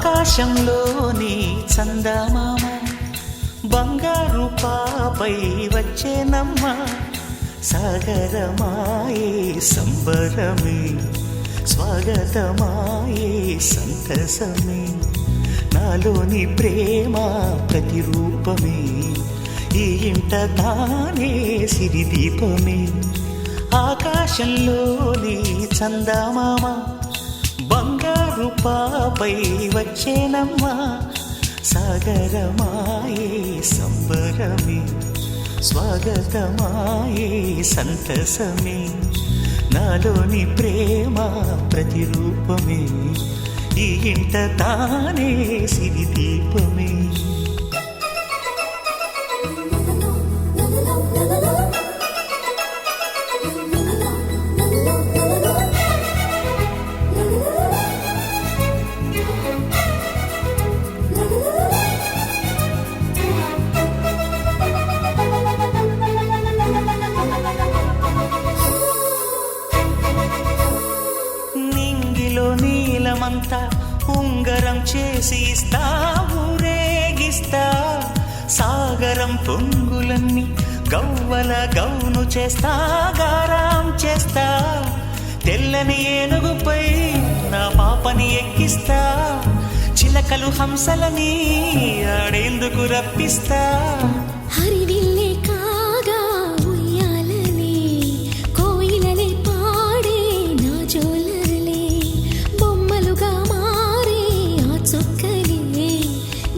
ఆకాశంలోని చందమామ బంగారు పాపై వచ్చేనమ్మ సాగరమాయే సంబరమే స్వాగతమాయే సంతసమే నాలోని ప్రేమ ప్రతిరూపమే ఈ ఇంట తానే సిరిదీపమే ఆకాశంలోని చందమామ బంగారు పాపై వచ్చేనమ్మా సాగరమాయే సంబరమే స్వాగతమాయే సంతసమే నాలోని ప్రేమ ప్రతిరూపమే ఈ ఇంట తానే సిరిదీపమే నీలమంతా ఉంగరం చేసి ఇస్తా ఊరేగిస్తా సాగరం పొంగులన్నీ గవ్వల గౌను చేస్తా గారాం చేస్తా తెల్లని ఏనుగుపై నా పాపని ఎక్కిస్తా చిలకలు హంసలని ఆడేందుకు రప్పిస్తా హరివిల్లే కాగా ఉయ్యాలలే కోయిలలే పాడే నా జోలలే బొమ్మలుగా మారే ఆ చుక్కలే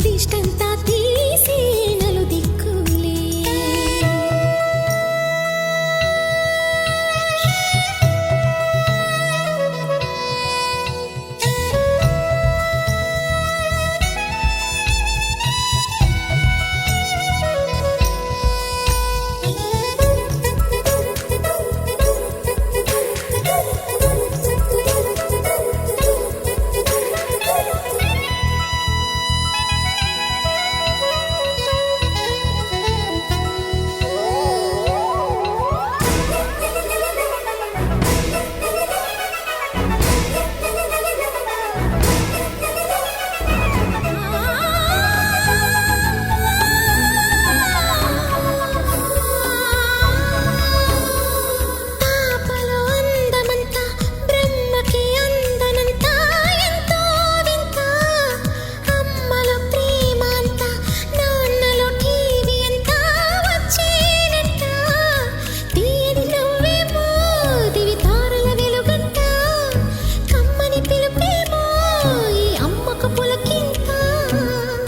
దిష్టంతా తీసి నలు దిక్కులే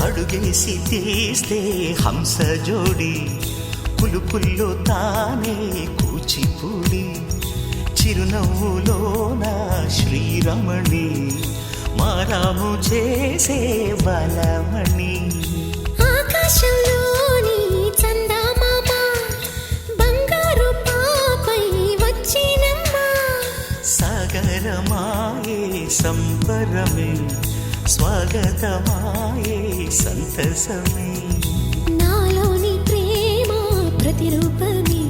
అడుగేసి తీస్తే హంస జోడి పులుపుల్లో తానే కూచిపూడి చిరునవ్వులోన శ్రీరమణి మారాము చేసే బలమణి ఆకాశంలోని చందమామ బంగారు పాపై వచ్చినమ్మా సాగరమాయే సంబరమే స్వాగతమాయే సంతసమే నాలోని ప్రేమ ప్రతిరూపమే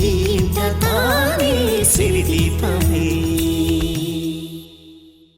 ఈ ఇంట తానే సిరిదీపమే